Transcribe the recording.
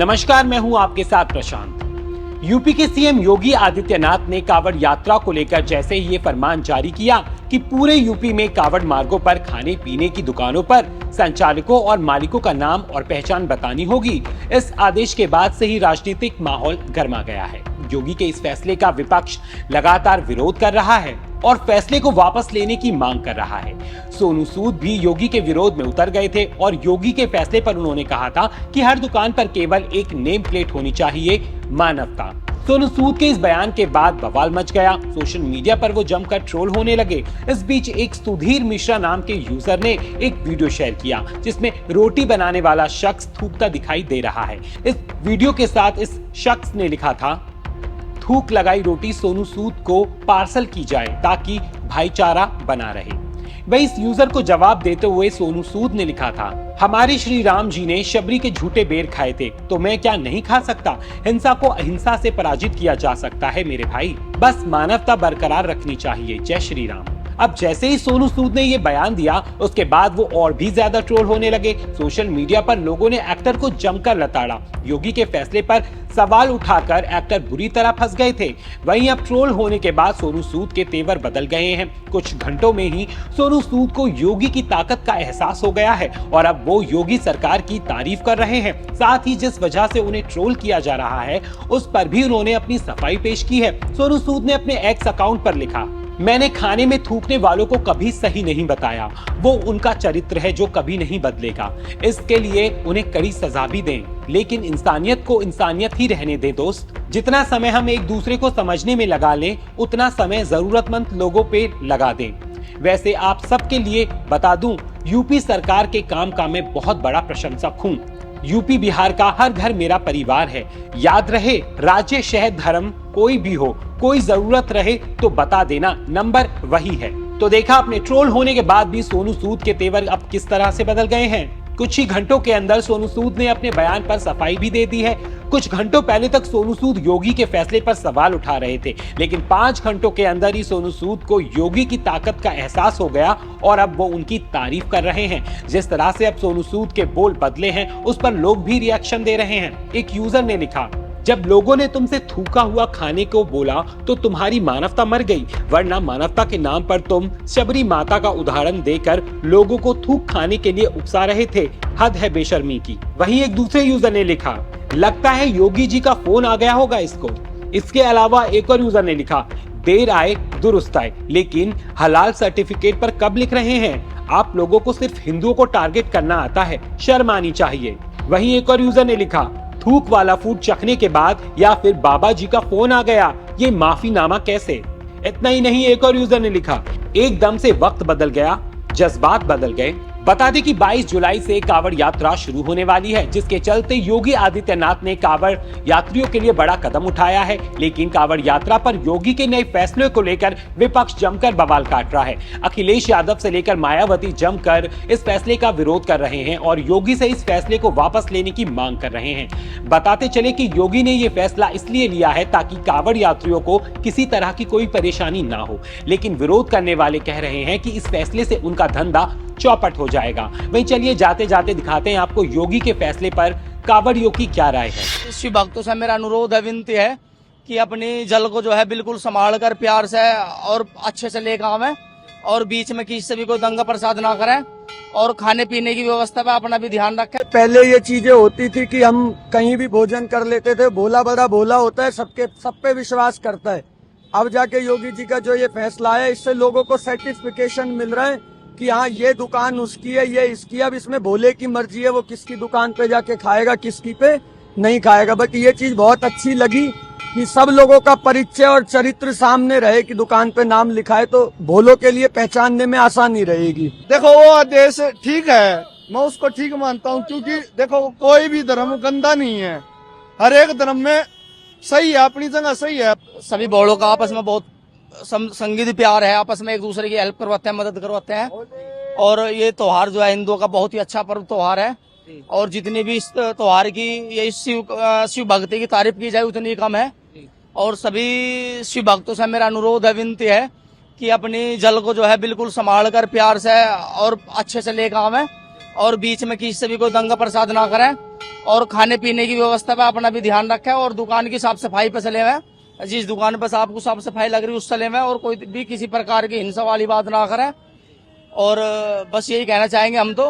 नमस्कार, मैं हूं आपके साथ प्रशांत। यूपी के सीएम योगी आदित्यनाथ ने कांवड़ यात्रा को लेकर जैसे ही ये फरमान जारी किया कि पूरे यूपी में कांवड़ मार्गों पर खाने पीने की दुकानों पर संचालकों और मालिकों का नाम और पहचान बतानी होगी, इस आदेश के बाद से ही राजनीतिक माहौल गर्मा गया है। योगी के इस फैसले का विपक्ष लगातार विरोध कर रहा है और फैसले को वापस लेने की मांग कर रहा है। सोनू सूद भी योगी के विरोध में उतर गए थे और योगी के फैसले पर उन्होंने कहा था कि हर दुकान पर केवल एक नेम प्लेट होनी चाहिए, मानवता। सोनू सूद के इस बयान के बाद बवाल मच गया। सोशल मीडिया पर वो जमकर ट्रोल होने लगे। इस बीच एक सुधीर मिश्रा नाम के यूजर ने एक वीडियो शेयर किया जिसमें रोटी बनाने वाला शख्स थूकता दिखाई दे रहा है। इस वीडियो के साथ इस शख्स ने लिखा था, थूक लगाई रोटी सोनू सूद को पार्सल की जाए ताकि भाईचारा बना रहे। वही इस यूजर को जवाब देते हुए सोनू सूद ने लिखा था, हमारे श्री राम जी ने शबरी के झूठे बेर खाए थे तो मैं क्या नहीं खा सकता। हिंसा को अहिंसा से पराजित किया जा सकता है मेरे भाई, बस मानवता बरकरार रखनी चाहिए। जय श्री राम। अब जैसे ही सोनू सूद ने ये बयान दिया उसके बाद वो और भी ज्यादा ट्रोल होने लगे। सोशल मीडिया पर लोगों ने एक्टर को जमकर लताड़ा। योगी के फैसले पर सवाल उठाकर एक्टर बुरी तरह फंस गए थे। वहीं अब ट्रोल होने के बाद सोनू सूद के तेवर बदल गए हैं। कुछ घंटों में ही सोनू सूद को योगी की ताकत का एहसास हो गया है और अब वो योगी सरकार की तारीफ कर रहे हैं। साथ ही जिस वजह से उन्हें ट्रोल किया जा रहा है उस पर भी उन्होंने अपनी सफाई पेश की है। सोनू सूद ने अपने एक्स अकाउंट पर लिखा, मैंने खाने में थूकने वालों को कभी सही नहीं बताया, वो उनका चरित्र है जो कभी नहीं बदलेगा। इसके लिए उन्हें कड़ी सजा भी दें, लेकिन इंसानियत को इंसानियत ही रहने दें दोस्त। जितना समय हम एक दूसरे को समझने में लगा लें उतना समय जरूरतमंद लोगों पे लगा दें। वैसे आप सबके लिए बता दूं, यूपी सरकार के काम का मैं बहुत बड़ा प्रशंसक हूँ। यूपी बिहार का हर घर मेरा परिवार है। याद रहे, राज्य शहर धर्म कोई भी हो, कोई जरूरत रहे तो बता देना, नंबर वही है। तो देखा आपने, ट्रोल होने के बाद भी सोनू सूद के तेवर अब किस तरह से बदल गए हैं। कुछ ही घंटों के अंदर सोनू सूद ने अपने बयान पर सफाई भी दे दी है। कुछ घंटों पहले तक सोनू सूद योगी के फैसले पर सवाल उठा रहे थे, लेकिन 5 घंटों के अंदर ही सोनू सूद को योगी की ताकत का एहसास हो गया और अब वो उनकी तारीफ कर रहे हैं। जिस तरह से अब सोनू सूद के बोल बदले हैं उस पर लोग भी रिएक्शन दे रहे हैं। एक यूजर ने लिखा, जब लोगों ने तुमसे थूका हुआ खाने को बोला तो तुम्हारी मानवता मर गई, वरना मानवता के नाम पर तुम शबरी माता का उदाहरण देकर लोगों को थूक खाने के लिए उकसा रहे थे। हद है बेशर्मी की। वहीं एक दूसरे यूजर ने लिखा, लगता है योगी जी का फोन आ गया होगा इसको। इसके अलावा एक और यूजर ने लिखा, देर आए दुरुस्त आए, लेकिन हलाल सर्टिफिकेट पर कब लिख रहे हैं? आप लोगों को सिर्फ हिंदुओं को टारगेट करना आता है, शर्म आनी चाहिए। वहीं एक और यूजर ने लिखा, थूक वाला फूड चखने के बाद या फिर बाबा जी का फोन आ गया, ये माफीनामा कैसे? इतना ही नहीं, एक और यूजर ने लिखा, एकदम से वक्त बदल गया, जज्बात बदल गए। बता दें कि 22 जुलाई से कांवड़ यात्रा शुरू होने वाली है, जिसके चलते योगी आदित्यनाथ ने कांवड़ यात्रियों के लिए बड़ा कदम उठाया है। लेकिन कांवड़ यात्रा पर योगी के नए फैसले को लेकर विपक्ष जमकर बवाल काट रहा है। अखिलेश यादव से लेकर मायावती जमकर इस फैसले का विरोध कर रहे हैं और योगी से इस फैसले को वापस लेने की मांग कर रहे हैं। बताते चले कि योगी ने ये फैसला इसलिए लिया है ताकि कांवड़ यात्रियों को किसी तरह की कोई परेशानी ना हो, लेकिन विरोध करने वाले कह रहे हैं कि इस फैसले से उनका धंधा चौपट हो जाएगा। वहीं चलिए जाते जाते दिखाते हैं आपको योगी के फैसले पर कांवड़ियों की क्या राय है। शिव भक्तों से मेरा अनुरोध है, विनती है कि अपनी जल को जो है बिल्कुल संभाल कर प्यार से और अच्छे से लेकर आवे और बीच में किसी से भी कोई दंगा प्रसाद ना करें और खाने पीने की व्यवस्था पे अपना भी ध्यान रखें। पहले ये चीजें होती थी कि हम कहीं भी भोजन कर लेते थे, भोला बड़ा भोला होता है, सब पे विश्वास करता है। अब जाके योगी जी का जो ये फैसला है इससे लोगों को सर्टिफिकेशन मिल रहा है कि हाँ ये दुकान उसकी है, ये इसकी है। अब इसमें भोले की मर्जी है, वो किसकी दुकान पे जाके खाएगा, किसकी पे नहीं खाएगा। बट ये चीज बहुत अच्छी लगी कि सब लोगों का परिचय और चरित्र सामने रहे कि दुकान पे नाम लिखा है, तो भोलों के लिए पहचानने में आसानी रहेगी। देखो वो आदेश ठीक है, मैं उसको ठीक मानता हूँ, क्योंकि देखो कोई भी धर्म गंदा नहीं है, हर एक धर्म में सही है, अपनी जगह सही है। सभी भोलों का आपस में बहुत संगीत प्यार है, आपस में एक दूसरे की हेल्प करवाते हैं, मदद करवाते हैं। और ये त्योहार जो है हिंदुओं का बहुत ही अच्छा पर्व त्योहार है और जितनी भी इस त्योहार की ये शिव भक्ति की तारीफ की जाए उतनी कम है। और सभी शिव भक्तों से मेरा अनुरोध है, विनती है कि अपनी जल को जो है बिल्कुल संभाल कर प्यार से और अच्छे से लेकर आवे और बीच में किसी से भी कोई दंगा प्रसाद ना करें और खाने पीने की व्यवस्था पे अपना भी ध्यान रखें और दुकान की साफ सफाई पे चले हुए। जिस दुकान पर आपको साफ सफाई लग रही है उस चले हुए और कोई भी किसी प्रकार की हिंसा वाली बात ना करें। और बस यही कहना चाहेंगे हम तो।